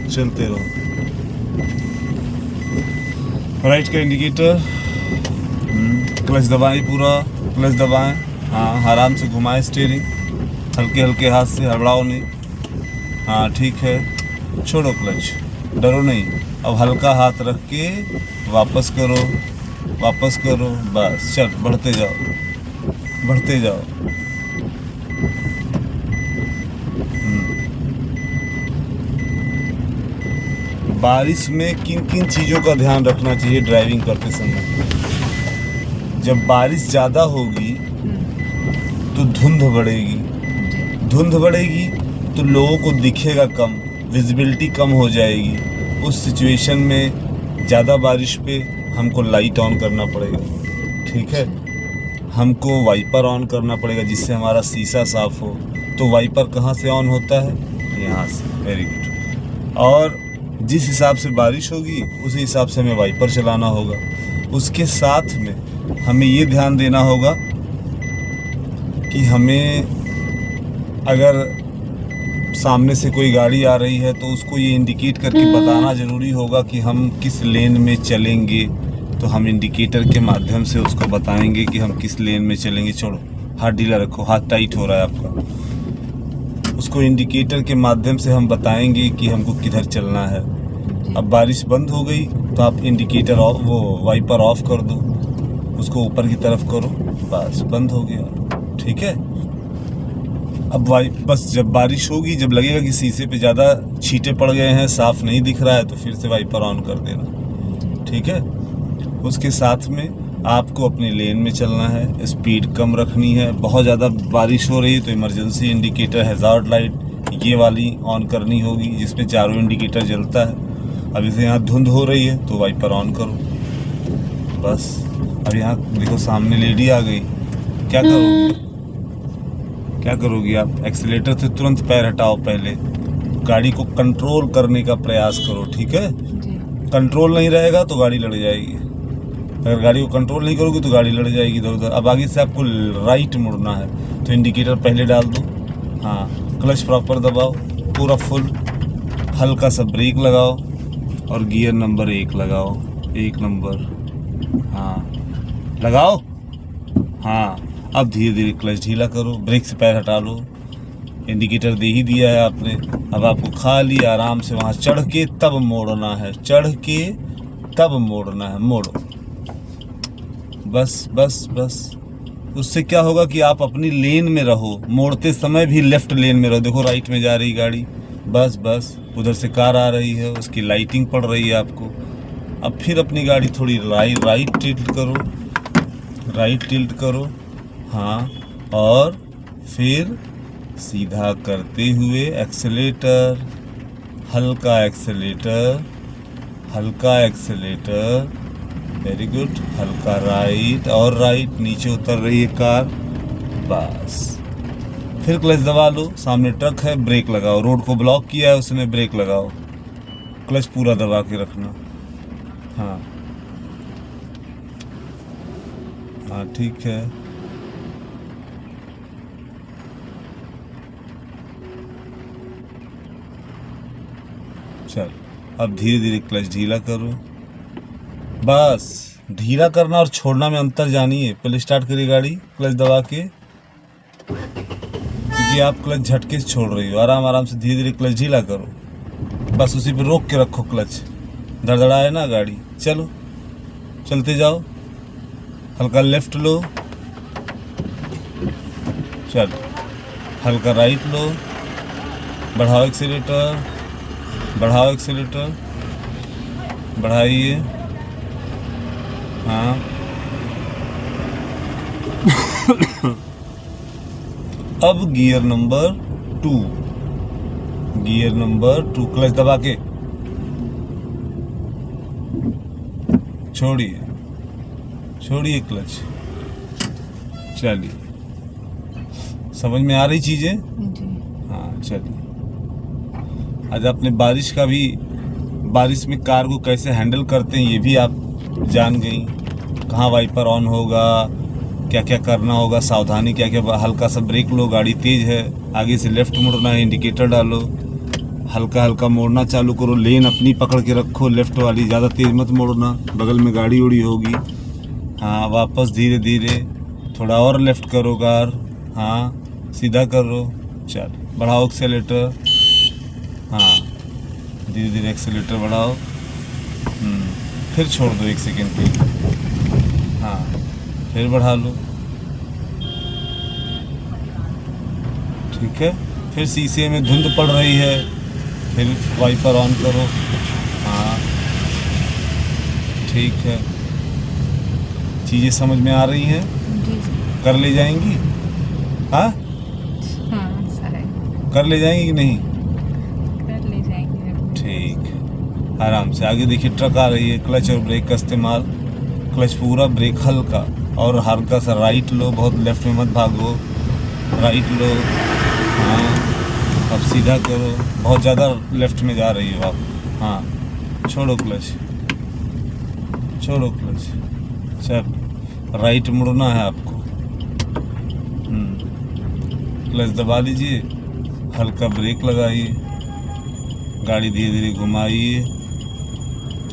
चलते रहो। राइट का इंडिकेटर, क्लच दबाएं, पूरा क्लच दबाएं। हाँ, आराम से घुमाएं स्टीयरिंग, हल्के हल्के हाथ से, हड़बड़ाओ नहीं। हाँ ठीक है, छोड़ो क्लच, डरो नहीं। अब हल्का हाथ रख के वापस करो, वापस करो, बस चल, बढ़ते जाओ, बढ़ते जाओ। बारिश में किन किन चीज़ों का ध्यान रखना चाहिए ड्राइविंग करते समय? जब बारिश ज़्यादा होगी तो धुंध बढ़ेगी, धुंध बढ़ेगी तो लोगों को दिखेगा कम, विजिबिलिटी कम हो जाएगी। उस सिचुएशन में ज़्यादा बारिश पे हमको लाइट ऑन करना पड़ेगा, ठीक है। हमको वाइपर ऑन करना पड़ेगा जिससे हमारा शीशा साफ हो। तो वाइपर कहाँ से ऑन होता है? यहाँ से। Very good. और जिस हिसाब से बारिश होगी उसी हिसाब से हमें वाइपर चलाना होगा। उसके साथ में हमें ये ध्यान देना होगा कि हमें अगर सामने से कोई गाड़ी आ रही है तो उसको ये इंडिकेट करके बताना ज़रूरी होगा कि हम किस लेन में चलेंगे। तो हम इंडिकेटर के माध्यम से उसको बताएंगे कि हम किस लेन में चलेंगे। छोड़ो, हाथ ढीला रखो, हाथ टाइट हो रहा है आपका। उसको इंडिकेटर के माध्यम से हम बताएंगे कि हमको किधर चलना है। अब बारिश बंद हो गई तो आप इंडिकेटर ऑफ, वो वाइपर ऑफ कर दो, उसको ऊपर की तरफ करो, बस बंद हो गया, ठीक है। अब बस जब बारिश होगी, जब लगेगा कि शीशे पे ज़्यादा छींटे पड़ गए हैं, साफ नहीं दिख रहा है, तो फिर से वाइपर ऑन कर देना, ठीक है। उसके साथ में आपको अपनी लेन में चलना है, स्पीड कम रखनी है। बहुत ज़्यादा बारिश हो रही है तो इमरजेंसी इंडिकेटर, हैज़ार्ड लाइट, ये वाली ऑन करनी होगी जिसमें चारों इंडिकेटर जलता है। अब जैसे यहाँ धुंध हो रही है तो वाइपर ऑन करो, बस। अब यहाँ देखो सामने लेडी आ गई, क्या करोगी? क्या करोगी आप? एक्सीलेटर से तुरंत पैर हटाओ, पहले गाड़ी को कंट्रोल करने का प्रयास करो, ठीक है। कंट्रोल नहीं रहेगा तो गाड़ी लड़ जाएगी। अगर गाड़ी को कंट्रोल नहीं करोगे तो गाड़ी लड़ जाएगी इधर उधर। अब आगे से आपको राइट मुड़ना है तो इंडिकेटर पहले डाल दो। हाँ, क्लच प्रॉपर दबाओ, पूरा फुल, हल्का सा ब्रेक लगाओ और गियर नंबर 1 लगाओ, 1 नंबर। हाँ लगाओ। हाँ, अब धीरे धीरे क्लच ढीला करो, ब्रेक से पैर हटा लो। इंडिकेटर दे ही दिया है आपने, अब आपको खाली आराम से वहाँ चढ़ के तब मोड़ना है, चढ़ के तब मोड़ना है, मोड़ो, बस बस बस। उससे क्या होगा कि आप अपनी लेन में रहो, मोड़ते समय भी लेफ्ट लेन में रहो। देखो राइट में जा रही गाड़ी, बस बस, उधर से कार आ रही है, उसकी लाइटिंग पड़ रही है आपको। अब फिर अपनी गाड़ी थोड़ी राइट टिल्ट करो, राइट टिल्ट करो, हाँ, और फिर सीधा करते हुए एक्सेलेटर, हल्का एक्सेलेटर, हल्का एक्सेलेटर, वेरी गुड, हल्का राइट और राइट, नीचे उतर रही है कार, बस। फिर क्लच दबा लो, सामने ट्रक है, ब्रेक लगाओ, रोड को ब्लॉक किया है उसने, ब्रेक लगाओ, क्लच पूरा दबा के रखना। हाँ हाँ ठीक है। चल, अब धीरे धीरे क्लच ढीला करो, बस। ढीला करना और छोड़ना में अंतर जानिए। पहले स्टार्ट करिए गाड़ी क्लच दबा के, क्योंकि आप क्लच झटके से छोड़ रही हो। आराम आराम से धीरे धीरे क्लच ढीला करो, बस उसी पे रोक के रखो क्लच, धड़धड़ाए ना गाड़ी। चलो, चलते जाओ, हल्का लेफ्ट लो, चल, हल्का राइट लो, बढ़ाओ एक्सीलेटर, बढ़ाओ एक्सीलेटर, बढ़ाइए, हाँ। अब gear number 2, gear number 2, clutch दबा के छोड़िए, छोड़िए क्लच, चलिए। समझ में आ रही चीजें? हाँ चलिए। आज आपने बारिश का भी, बारिश में कार को कैसे हैंडल करते हैं ये भी आप जान गई। कहाँ वाइपर ऑन होगा, क्या क्या करना होगा, सावधानी क्या क्या, हल्का सा ब्रेक लो, गाड़ी तेज है, आगे से लेफ्ट मुड़ना है, इंडिकेटर डालो, हल्का हल्का मोड़ना चालू करो, लेन अपनी पकड़ के रखो, लेफ्ट वाली, ज़्यादा तेज़ मत मोड़ना, बगल में गाड़ी उड़ी होगी। हाँ, वापस धीरे धीरे, थोड़ा और लेफ्ट करो कार, हाँ सीधा करो, चल बढ़ाओ एक्सेलेटर, हाँ धीरे धीरे एक्सेलेटर बढ़ाओ, फिर छोड़ दो 1 सेकेंड के लिए, हाँ फिर बढ़ा लो, ठीक है। फिर शीशे में धुंध पड़ रही है, फिर वाइपर ऑन करो, हाँ ठीक है। चीज़ें समझ में आ रही हैं? जी कर ले जाएंगी? हाँ कर ले जाएंगी कि नहीं? कर ले जाएंगे। ठीक, आराम से आगे देखिए ट्रक आ रही है, क्लच और ब्रेक का इस्तेमाल, क्लच पूरा, ब्रेक हल्का, और हल्का सा राइट लो, बहुत लेफ्ट में मत भागो, राइट लो, हाँ अब सीधा करो, बहुत ज़्यादा लेफ्ट में जा रही हो आप, हाँ छोड़ो क्लच, छोड़ो क्लच, चल राइट मुड़ना है आपको, क्लच दबा लीजिए, हल्का ब्रेक लगाइए, गाड़ी धीरे धीरे घुमाइए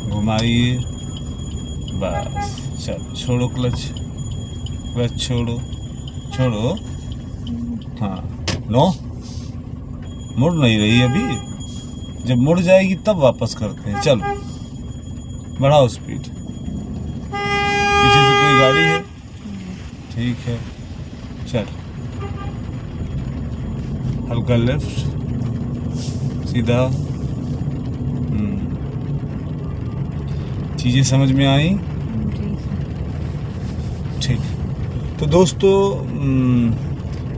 घुमाइए, बस चल छोड़ो क्लच, क्लच छोड़ो, छोड़ो, हाँ नो, मुड़ नहीं रही अभी, जब मुड़ जाएगी तब वापस करते हैं, चलो बढ़ाओ स्पीड, पीछे से कोई गाड़ी है, ठीक है, चल हल्का लेफ्ट, सीधा, चीज़ें समझ में आई? ठीक। तो दोस्तों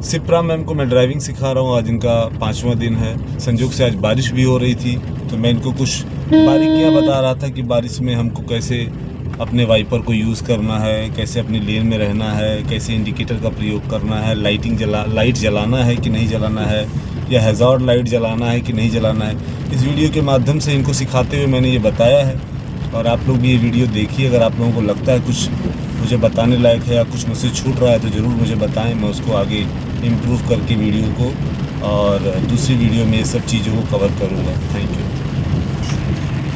सिप्रा मैम को मैं ड्राइविंग सिखा रहा हूँ, आज इनका 5वां दिन है। संयोग से आज बारिश भी हो रही थी, तो मैं इनको कुछ बारीकियाँ बता रहा था कि बारिश में हमको कैसे अपने वाइपर को यूज़ करना है, कैसे अपनी लेन में रहना है, कैसे इंडिकेटर का प्रयोग करना है, लाइट जलाना है कि नहीं जलाना है, या हैज़ार्ड लाइट जलाना है कि नहीं जलाना है। इस वीडियो के माध्यम से इनको सिखाते हुए मैंने ये बताया है, और आप लोग भी ये वीडियो देखिए। अगर आप लोगों को लगता है कुछ मुझे बताने लायक है या कुछ मुझसे छूट रहा है तो ज़रूर मुझे बताएं, मैं उसको आगे इम्प्रूव करके वीडियो को और दूसरी वीडियो में ये सब चीज़ों को कवर करूँगा। Thank you.